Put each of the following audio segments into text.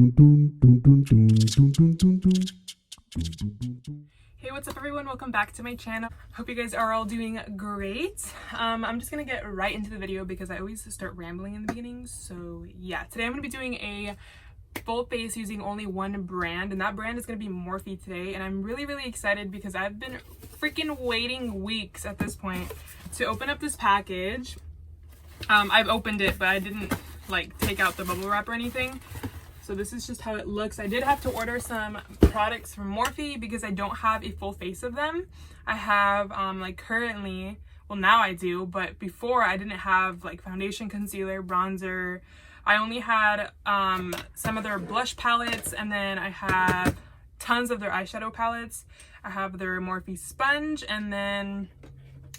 Hey, what's up everyone? Welcome back to my channel. Hope you guys are all doing great. I'm just gonna get right into the video because I always start rambling in the beginning. So yeah, today I'm gonna be doing a full face using only one brand, and that brand is gonna be Morphe today. And I'm really excited because I've been freaking waiting weeks at this point to open up this package. I've opened it, but I didn't like take out the bubble wrap or anything. So this is just how it looks. I did have to order some products from Morphe because I don't have a full face of them. I have like currently, well now I do, but before I didn't have like foundation, concealer, bronzer. I only had some of their blush palettes, and then I have tons of their eyeshadow palettes. I have their Morphe sponge, and then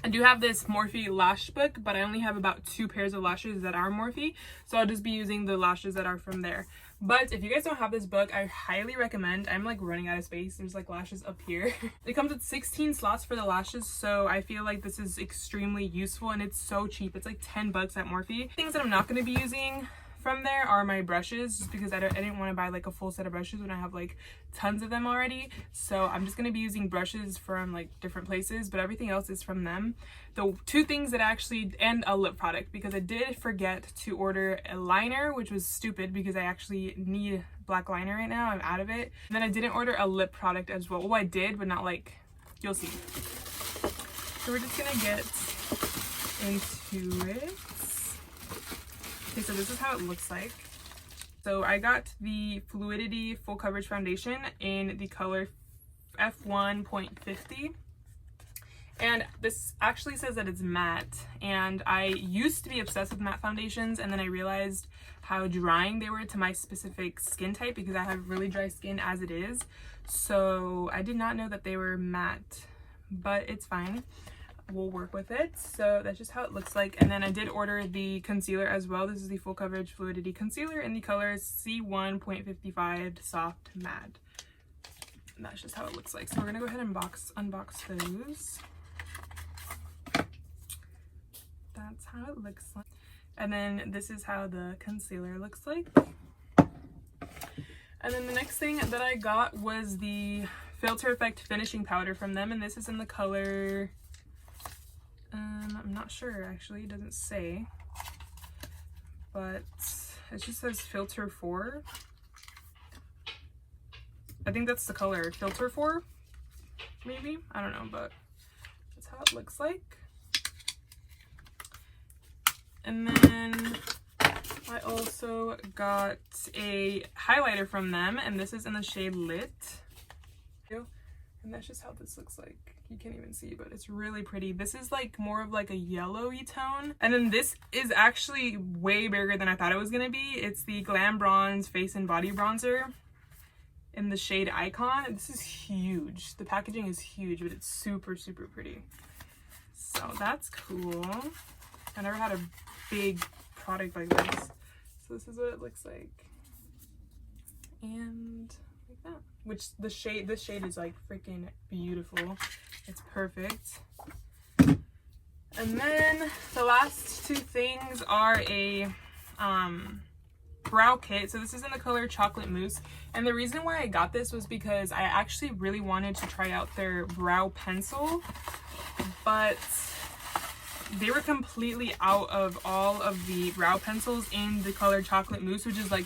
I do have this Morphe lash book, but I only have about 2 pairs of lashes that are Morphe, so I'll just be using the lashes that are from there. But if you guys don't have this book, I highly recommend. I'm like running out of space. There's like lashes up here. It comes with 16 slots for the lashes, so I feel like this is extremely useful, and it's so cheap. It's like 10 bucks at Morphe. Things that I'm not going to be using from there are my brushes, just because I didn't want to buy like a full set of brushes when I have like tons of them already. So I'm just going to be using brushes from like different places, but everything else is from them. The 2 things that actually, and a lip product, because I did forget to order a liner, which was stupid because I actually need black liner right now. I'm out of it. And then I didn't order a lip product as well. Well, I did, but not like, you'll see. So we're just going to get into it. Okay, so this is how it looks like. So I got the Fluidity Full Coverage Foundation in the color F1.50. And this actually says that it's matte. And I used to be obsessed with matte foundations, and then I realized how drying they were to my specific skin type because I have really dry skin as it is. So I did not know that they were matte, but it's fine. We'll work with it. So that's just how it looks like. And then I did order the concealer as well. This is the Full Coverage Fluidity Concealer in the color C1.55 Soft Matte. And that's just how it looks like. So we're gonna go ahead and unbox those. That's how it looks like. And then this is how the concealer looks like. And then the next thing that I got was the Filter Effect Finishing Powder from them. And this is in the color, I'm not sure actually, it doesn't say, but it just says Filter 4. I think that's the color, Filter 4, maybe? I don't know, but that's how it looks like. And then I also got a highlighter from them, and this is in the shade Lit. And that's just how this looks like. You can't even see, but it's really pretty. This is like more of like a yellowy tone. And then this is actually way bigger than I thought it was gonna be. It's the Glam Bronze Face and Body Bronzer in the shade Icon. This is huge. The packaging is huge, but it's super pretty. So that's cool. I never had a big product like this. So this is what it looks like. And like that. Which this shade is like freaking beautiful. It's perfect. And then the last 2 things are a brow kit. So this is in the color Chocolate Mousse. And the reason why I got this was because I actually really wanted to try out their brow pencil, but they were completely out of all of the brow pencils in the color Chocolate Mousse, which is like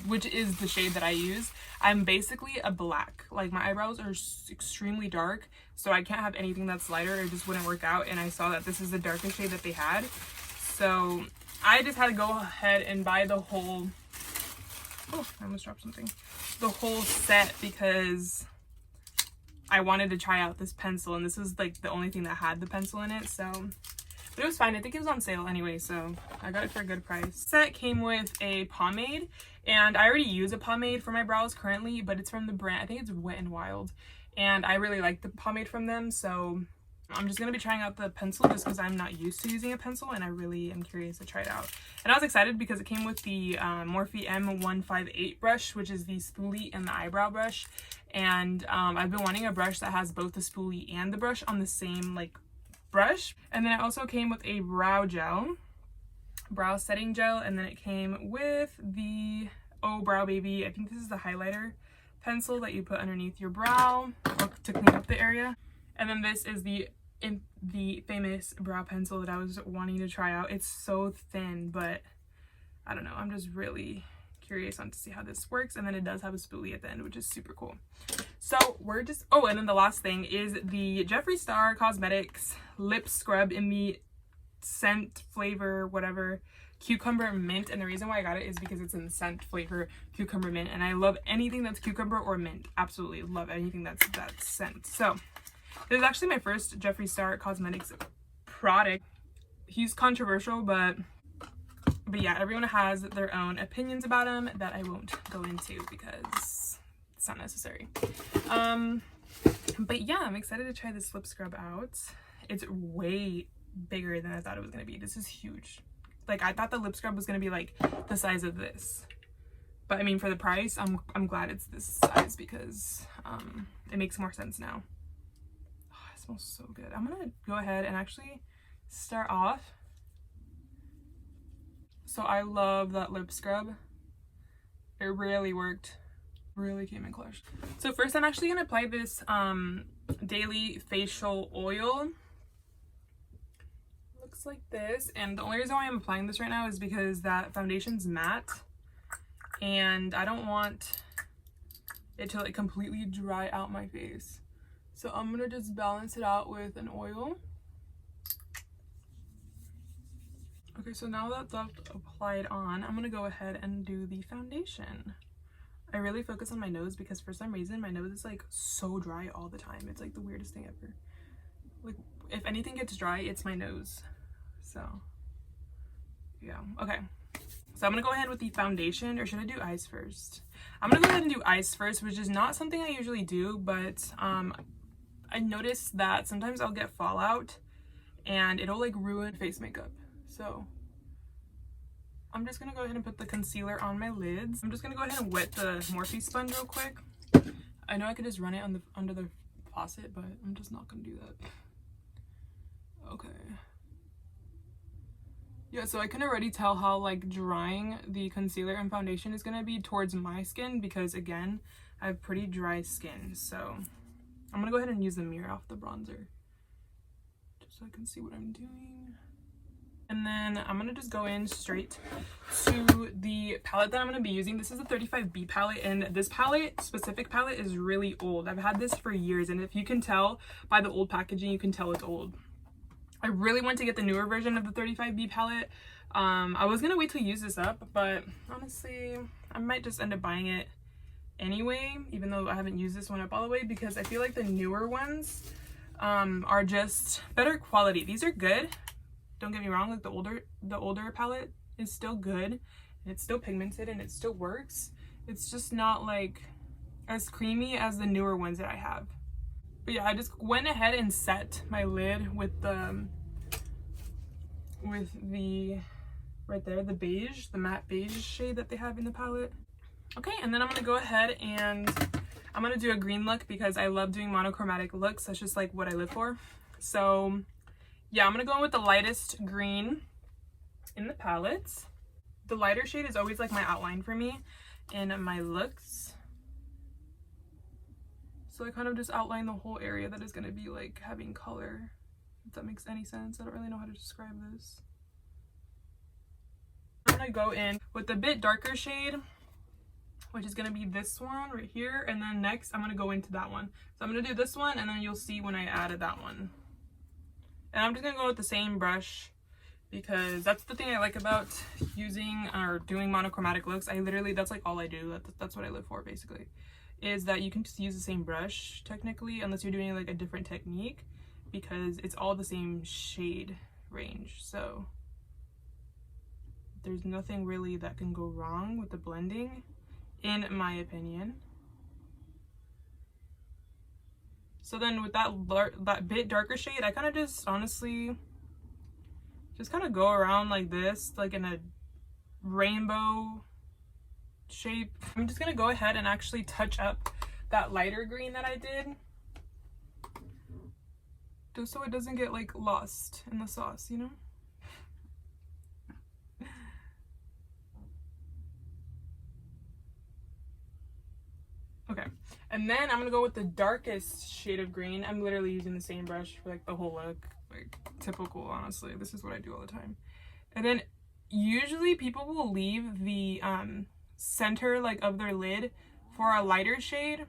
which is the shade that I use. I'm basically a black. Like my eyebrows are extremely dark, so I can't have anything that's lighter. It just wouldn't work out. And I saw that this is the darkest shade that they had, so I just had to go ahead and buy the whole. Oh, I almost dropped something. The whole set because I wanted to try out this pencil, and this was like the only thing that had the pencil in it. So. But it was fine. I think it was on sale anyway, so I got it for a good price. Set came with a pomade, and I already use a pomade for my brows currently, but it's from the brand, I think it's Wet n Wild, and I really like the pomade from them, so I'm just going to be trying out the pencil just because I'm not used to using a pencil, and I really am curious to try it out. And I was excited because it came with the Morphe M158 brush, which is the spoolie and the eyebrow brush, and I've been wanting a brush that has both the spoolie and the brush on the same like brush. And then it also came with a brow setting gel, and then it came with the Oh Brow Baby. I think this is the highlighter pencil that you put underneath your brow or to clean up the area. And then this is the famous brow pencil that I was wanting to try out. It's so thin, but I don't know. I'm just really curious on to see how this works. And then it does have a spoolie at the end, which is super cool. So we're just, oh, and then the last thing is the Jeffree Star Cosmetics lip scrub in the scent flavor, whatever, cucumber mint. And the reason why I got it is because it's in the scent flavor cucumber mint, and I love anything that's cucumber or mint. Absolutely love anything that's that scent. So this is actually my first Jeffree Star Cosmetics product. He's controversial, but yeah, everyone has their own opinions about him that I won't go into because it's not necessary. But yeah, I'm excited to try this lip scrub out. It's way bigger than I thought it was gonna be. This is huge. Like, I thought the lip scrub was gonna be like the size of this, but I mean, for the price, I'm glad it's this size because it makes more sense now. Oh, it smells so good. I'm gonna go ahead and actually start off. So I love that lip scrub. It really worked. Really came in clutch. So first I'm actually gonna apply this daily facial oil. Looks like this, and the only reason why I'm applying this right now is because that foundation's matte and I don't want it to like completely dry out my face. So I'm gonna just balance it out with an oil. Okay, so now that that's applied on, I'm gonna go ahead and do the foundation. I really focus on my nose because for some reason my nose is like so dry all the time. It's like the weirdest thing ever. Like, if anything gets dry, it's my nose. So yeah, okay. So I'm gonna go ahead with the foundation, or should I do eyes first? I'm gonna go ahead and do eyes first, which is not something I usually do, but I noticed that sometimes I'll get fallout and it'll like ruin face makeup. So I'm just gonna go ahead and put the concealer on my lids. I'm just gonna go ahead and wet the Morphe sponge real quick. I know I could just run it on the under the faucet, but I'm just not gonna do that. Okay. Yeah, so I can already tell how like drying the concealer and foundation is gonna be towards my skin because again, I have pretty dry skin. So I'm gonna go ahead and use the mirror off the bronzer just so I can see what I'm doing. And then I'm gonna just go in straight to the palette that I'm gonna be using. This is a 35B palette, and this palette, specific palette, is really old. I've had this for years, and if you can tell by the old packaging, you can tell it's old. I really want to get the newer version of the 35B palette. I was gonna wait to use this up, but honestly, I might just end up buying it anyway, even though I haven't used this one up all the way, because I feel like the newer ones are just better quality. These are good. Don't get me wrong, like the older palette is still good and it's still pigmented and it still works. It's just not like as creamy as the newer ones that I have. But yeah, I just went ahead and set my lid with the right there, the beige, the matte beige shade that they have in the palette. Okay, and then I'm gonna go ahead and I'm gonna do a green look because I love doing monochromatic looks. That's just like what I live for. So yeah, I'm gonna go in with the lightest green in the palette. The lighter shade is always like my outline for me in my looks. So I kind of just outline the whole area that is gonna be like having color, if that makes any sense. I don't really know how to describe this. I'm gonna go in with the bit darker shade, which is gonna be this one right here, and then next I'm gonna go into that one. So I'm gonna do this one, and then you'll see when I added that one. And I'm just gonna go with the same brush because that's the thing I like about using or doing monochromatic looks. I literally, that's like all I do. That's what I live for basically, is that you can just use the same brush technically, unless you're doing like a different technique, because it's all the same shade range. So there's nothing really that can go wrong with the blending, in my opinion. So then with that bit darker shade, I kind of just honestly just kind of go around like this, like in a rainbow shape. I'm just gonna go ahead and actually touch up that lighter green that I did, just so it doesn't get like lost in the sauce, you know? Okay, and then I'm gonna go with the darkest shade of green. I'm literally using the same brush for like the whole look, like typical, honestly. This is what I do all the time. And then usually people will leave the center like of their lid for a lighter shade.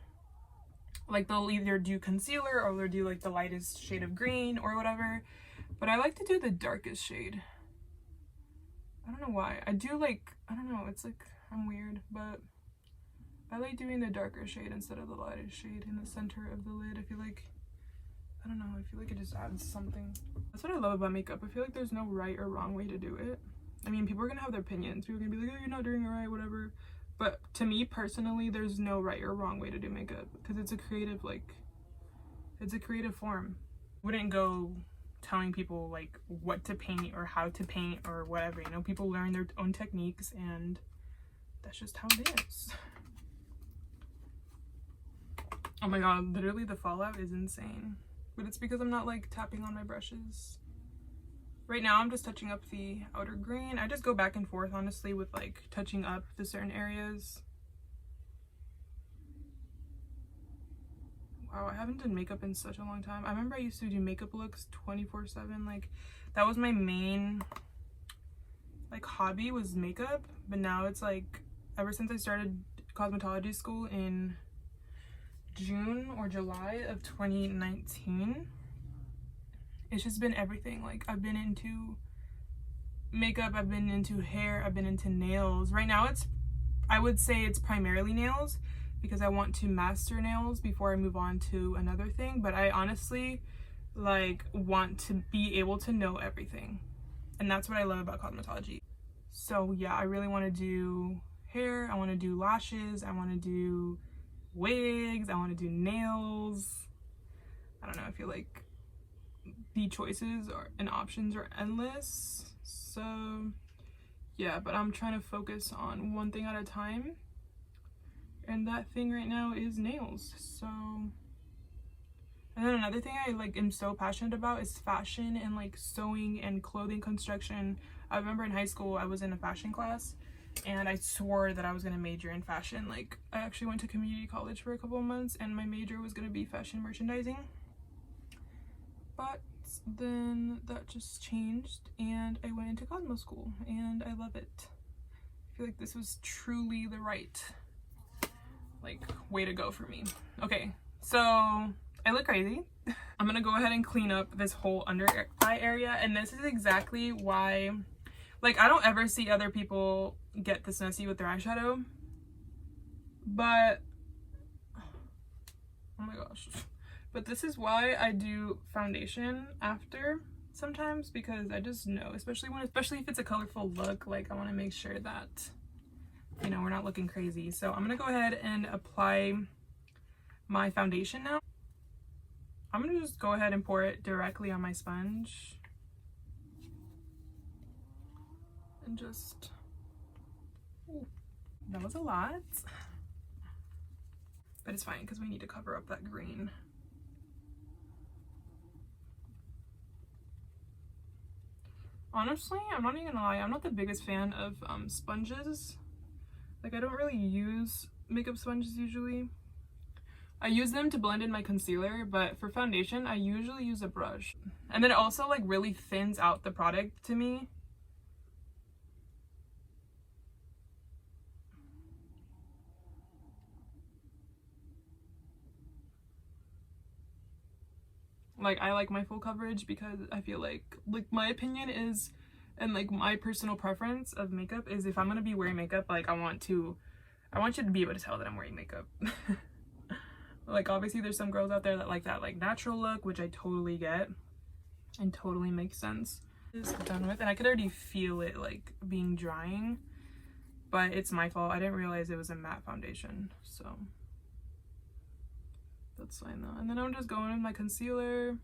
Like they'll either do concealer or they'll do like the lightest shade of green or whatever. But I like to do the darkest shade. I don't know why. I do like, I don't know, it's like, I'm weird, but I like doing the darker shade instead of the lightest shade in the center of the lid. I feel like, I don't know, I feel like it just adds something. That's what I love about makeup. I feel like there's no right or wrong way to do it. I mean, people are gonna have their opinions. People are gonna be like, oh, you're not doing it right, whatever. But to me personally, there's no right or wrong way to do makeup because it's a creative, like, it's a creative form. Wouldn't go telling people like what to paint or how to paint or whatever, you know. People learn their own techniques and that's just how it is. Oh my god, literally the fallout is insane. But it's because I'm not like tapping on my brushes. Right now I'm just touching up the outer green. I just go back and forth honestly with like touching up the certain areas. Wow, I haven't done makeup in such a long time. I remember I used to do makeup looks 24/7. Like that was my main like hobby, was makeup. But now it's like ever since I started cosmetology school in June or July of 2019, it's just been everything. Like I've been into makeup, I've been into hair, I've been into nails. Right now I would say it's primarily nails because I want to master nails before I move on to another thing. But I honestly like want to be able to know everything, and that's what I love about cosmetology. So yeah, I really want to do hair, I want to do lashes, I want to do wigs, I want to do nails. I don't know, I feel like the choices and options are endless. So yeah, but I'm trying to focus on one thing at a time, and that thing right now is nails. So, and then another thing I like am so passionate about is fashion and like sewing and clothing construction. I remember in high school I was in a fashion class and I swore that I was going to major in fashion. Like I actually went to community college for a couple of months and my major was going to be fashion merchandising. But then that just changed and I went into Cosmo school and I love it. I feel like this was truly the right like way to go for me. Okay, so I look crazy. I'm gonna go ahead and clean up this whole under eye area, and this is exactly why like I don't ever see other people get this messy with their eyeshadow, but oh my gosh, but this is why I do foundation after sometimes, because I just know, especially if it's a colorful look, like I want to make sure that, you know, we're not looking crazy. So I'm gonna go ahead and apply my foundation now. I'm gonna just go ahead and pour it directly on my sponge and just, ooh, that was a lot, but it's fine because we need to cover up that green. Honestly, I'm not even gonna lie, I'm not the biggest fan of sponges. Like I don't really use makeup sponges usually. I use them to blend in my concealer, but for foundation I usually use a brush. And then it also like really thins out the product to me. Like I like my full coverage because I feel like my opinion is, and like my personal preference of makeup is, if I'm gonna be wearing makeup, like I want you to be able to tell that I'm wearing makeup. Like obviously there's some girls out there that like that like natural look, which I totally get and totally makes sense. It's done with, and I could already feel it like being drying, but it's my fault. I didn't realize it was a matte foundation, so that's fine though. And then I'm just going with my concealer.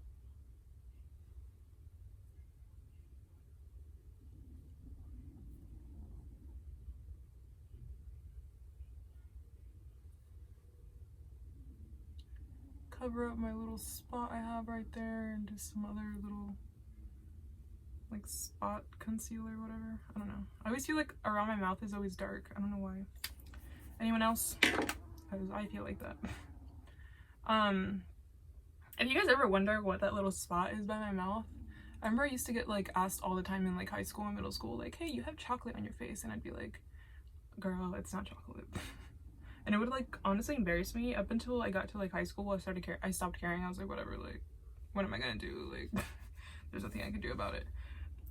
Cover up my little spot I have right there and just some other little like spot concealer, whatever. I don't know. I always feel like around my mouth is always dark. I don't know why. Anyone else? because I feel like that. If you guys ever wonder what that little spot is by my mouth, I remember I used to get like asked all the time in like high school and middle school, like, hey, you have chocolate on your face, and I'd be like, girl, it's not chocolate. And it would like honestly embarrass me up until I got to like high school. I stopped caring. I was like, whatever, like, what am I gonna do? Like, there's nothing I can do about it.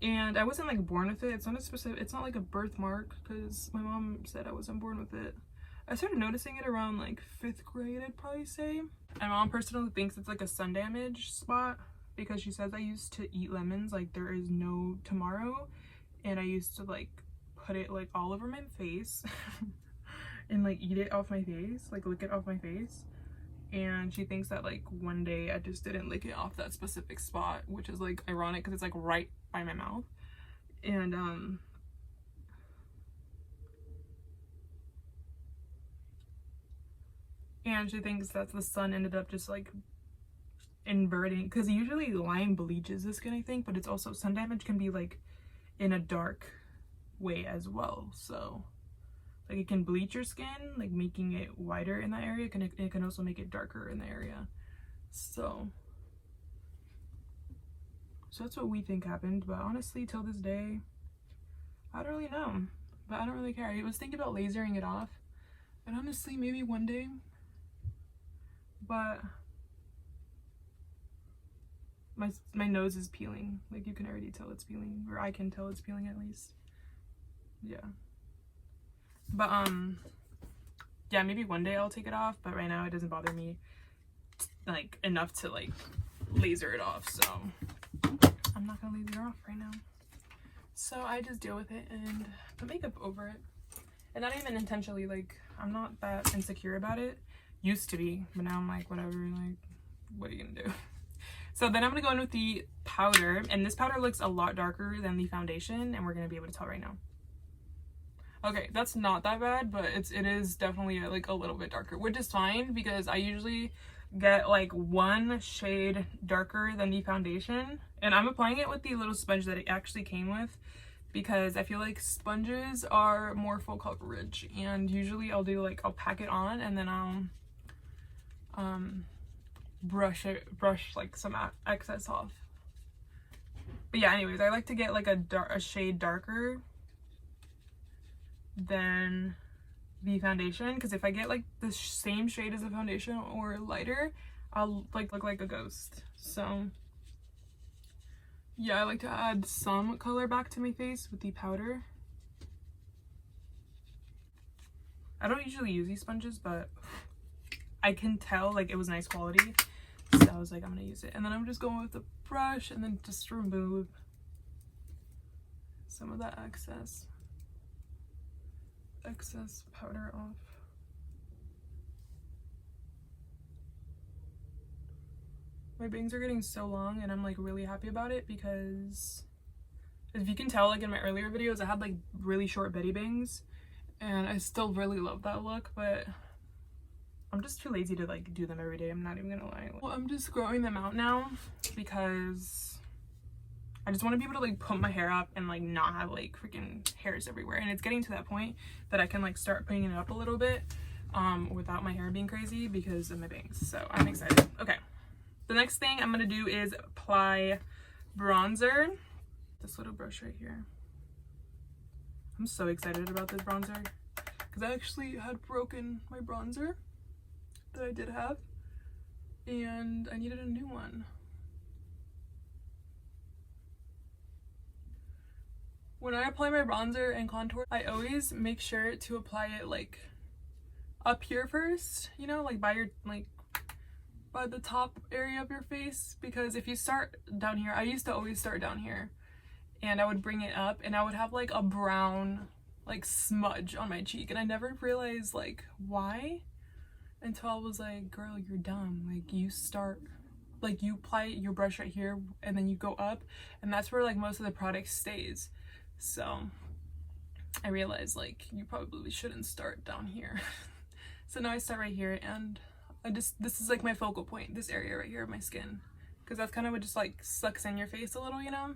And I wasn't like born with it. It's not like a birthmark, because my mom said I wasn't born with it. I started noticing it around like 5th grade, I'd probably say. My mom personally thinks it's like a sun damage spot, because she says I used to eat lemons like there is no tomorrow, and I used to like put it like all over my face and like eat it off my face, like lick it off my face. And she thinks that like one day I just didn't lick it off that specific spot, which is like ironic because it's like right by my mouth. And she thinks that the sun ended up just like inverting, because usually lime bleaches the skin, I think, but it's also, sun damage can be like in a dark way as well. So like it can bleach your skin, like making it whiter in that area. It can also make it darker in the area. So that's what we think happened, but honestly till this day I don't really know, but I don't really care. I was thinking about lasering it off, and honestly maybe one day, but my nose is peeling. Like you can already tell it's peeling, or I can tell it's peeling at least. Yeah. But yeah, maybe one day I'll take it off, but right now it doesn't bother me like enough to like laser it off, so I'm not gonna laser it off right now. So I just deal with it and put makeup over it, and not even intentionally. Like I'm not that insecure about it. Used to be, but now I'm like, whatever, like what are you gonna do? So then I'm gonna go in with the powder, and this powder looks a lot darker than the foundation, and we're gonna be able to tell right now. Okay, that's not that bad, but it is definitely like a little bit darker, which is fine because I usually get like one shade darker than the foundation, and I'm applying it with the little sponge that it actually came with, because I feel like sponges are more full coverage, and usually I'll pack it on and then I'll brush like some excess off. But yeah, anyways, I like to get like a shade darker than the foundation, because if I get like the same shade as the foundation or lighter, I'll like look like a ghost. So yeah, I like to add some color back to my face with the powder. I don't usually use these sponges, but I can tell like it was nice quality, so I was like, I'm gonna use it. And then I'm just going with the brush and then just remove some of that excess powder off. My bangs are getting so long, and I'm like really happy about it, because if you can tell, like in my earlier videos I had like really short Betty bangs, and I still really love that look, but I'm just too lazy to like do them every day. I'm not even gonna lie. Well, I'm just growing them out now because I just want to be able to like put my hair up and like not have like freaking hairs everywhere, and it's getting to that point that I can like start putting it up a little bit without my hair being crazy because of my bangs. So I'm excited. Okay, the next thing I'm gonna do is apply bronzer. This little brush right here. I'm so excited about this bronzer because I actually had broken my bronzer that I did have, and I needed a new one. When I apply my bronzer and contour, I always make sure to apply it like up here first, you know, like by the top area of your face, because if you start down here, I used to always start down here, and I would bring it up and I would have like a brown like smudge on my cheek, and I never realized like why until I was like, girl, you're dumb. Like you start, like you apply your brush right here and then you go up, and that's where like most of the product stays. So I realized like you probably shouldn't start down here. So now I start right here, and this is like my focal point, this area right here of my skin, because that's kind of what just like sucks in your face a little, you know.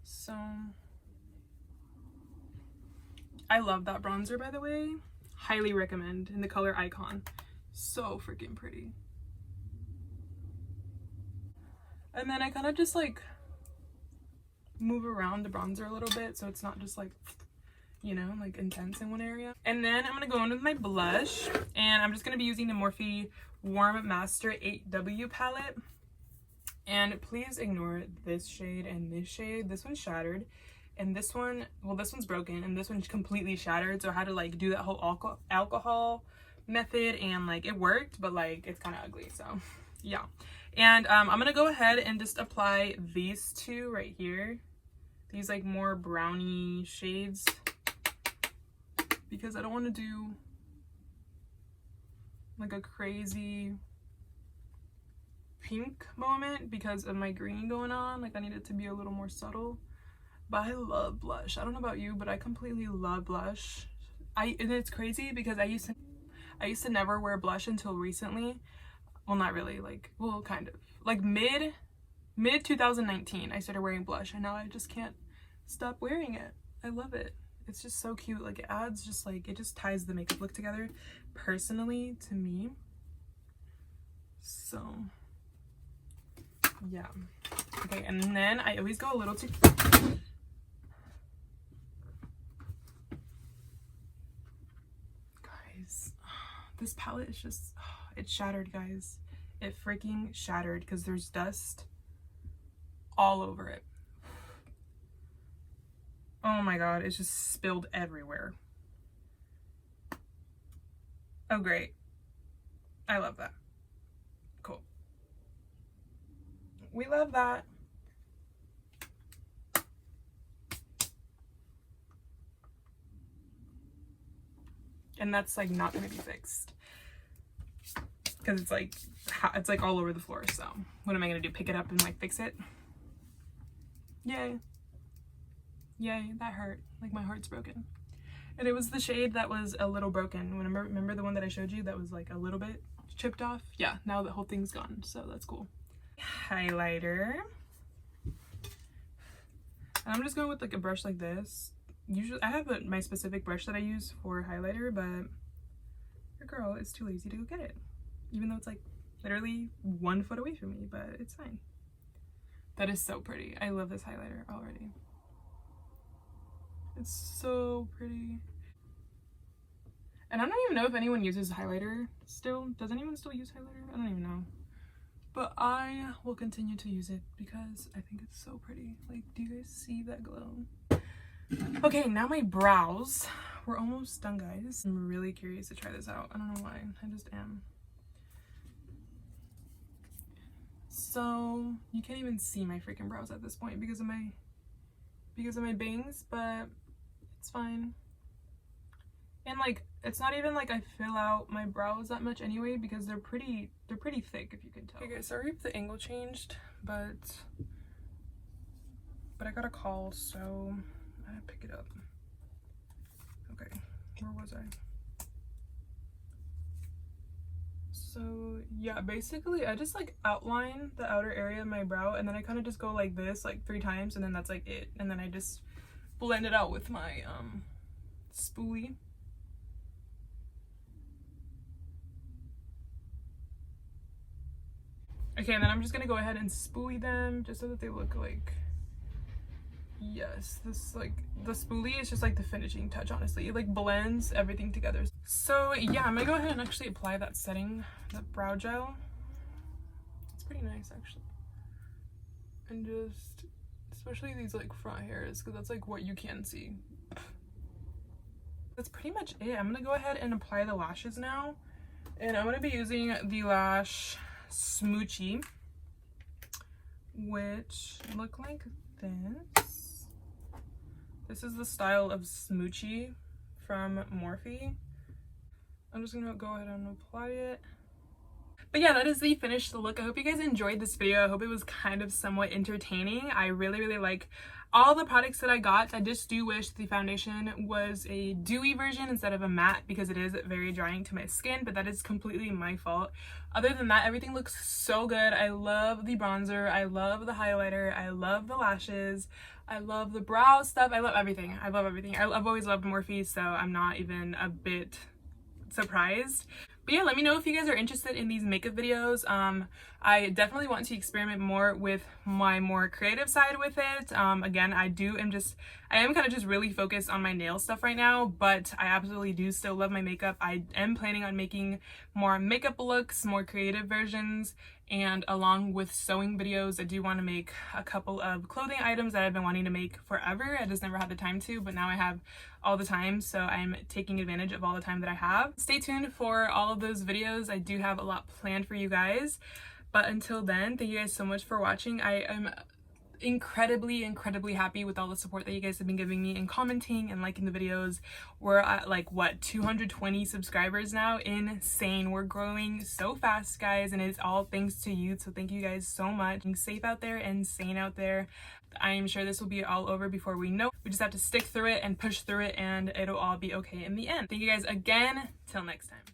So I love that bronzer, by the way. highly recommend, in the color Icon. So freaking pretty. And then I kind of just like move around the bronzer a little bit so it's not just like, you know, like intense in one area. And then I'm gonna go in with my blush, and I'm just gonna be using the Morphe Warm Master 8W palette. And please ignore this shade and this shade. This one's shattered, and this one, well, this one's broken, and this one's completely shattered. So I had to like do that whole alcohol method, and like it worked, but like it's kind of ugly. So yeah. And I'm gonna go ahead and just apply these two right here, these like more browny shades, because I don't want to do like a crazy pink moment because of my green going on. Like I need it to be a little more subtle. But I love blush. I don't know about you, but I completely love blush. And it's crazy because I used to never wear blush until recently. Well, not really, like, well, kind of. Like mid 2019 I started wearing blush, and now I just can't stop wearing it. I love it. It's just so cute. Like it adds just like, it just ties the makeup look together personally to me. So yeah. Okay, and then I always go a little too, guys, this palette is just, it's shattered, guys. It freaking shattered because there's dust all over it. Oh my god, it's just spilled everywhere. Oh great, I love that. Cool, we love that. And that's like not gonna be fixed because it's like all over the floor. So what am I gonna do, pick it up and like fix it? Yay, yay, that hurt. Like my heart's broken. And it was the shade that was a little broken. Remember the one that I showed you that was like a little bit chipped off? Yeah, now the whole thing's gone, so that's cool. Highlighter. And I'm just going with like a brush like this. Usually I have my specific brush that I use for highlighter, but your girl is too lazy to go get it, even though it's like literally 1 foot away from me, but it's fine. That is so pretty. I love this highlighter already. It's so pretty. And I don't even know if anyone uses highlighter still. Does anyone still use highlighter? I don't even know. But I will continue to use it because I think it's so pretty. Like, do you guys see that glow? Okay, now my brows. We're almost done, guys. I'm really curious to try this out. I don't know why. I just am. So you can't even see my freaking brows at this point because of my bangs, but it's fine. And like, it's not even like I fill out my brows that much anyway because they're pretty thick, if you can tell. Okay guys, sorry if the angle changed, but I got a call, so I had to pick it up. Okay, where was I? So yeah, basically I just like outline the outer area of my brow, and then I kind of just go like this like 3 times, and then that's like it. And then I just blend it out with my spoolie. Okay, and then I'm just gonna go ahead and spoolie them just so that they look like, yes, this like the spoolie is just like the finishing touch, honestly. It like blends everything together. So yeah, I'm gonna go ahead and actually apply that setting, that brow gel. It's pretty nice actually. And just, especially these like front hairs, because that's like what you can see. That's pretty much it. I'm gonna go ahead and apply the lashes now. And I'm gonna be using the lash Smoochie, which look like this. This is the style of Smoochie from Morphe. I'm just gonna go ahead and apply it. But yeah, that is the finished look. I hope you guys enjoyed this video. I hope it was kind of somewhat entertaining. I really like all the products that I got. I just do wish the foundation was a dewy version instead of a matte because it is very drying to my skin, but that is completely my fault. Other than that, everything looks so good. I love the bronzer, I love the highlighter, I love the lashes, I love the brow stuff, I love everything. I love everything. I've always loved Morphe, so I'm not even a bit surprised. But yeah, let me know if you guys are interested in these makeup videos. I definitely want to experiment more with my more creative side with it. Again, I am kind of just really focused on my nail stuff right now, but I absolutely do still love my makeup. I am planning on making more makeup looks, more creative versions, and along with sewing videos, I do want to make a couple of clothing items that I've been wanting to make forever. I just never had the time to, but now I have all the time, so I'm taking advantage of all the time that I have. Stay tuned for all of those videos. I do have a lot planned for you guys, but until then, thank you guys so much for watching. I am incredibly happy with all the support that you guys have been giving me and commenting and liking the videos. We're at like what, 220 subscribers now. Insane. We're growing so fast, guys, and it's all thanks to you, so thank you guys so much. Being safe out there and sane out there. I am sure this will be all over before we know. We just have to stick through it and push through it, and it'll all be okay in the end. Thank you guys again. Till next time.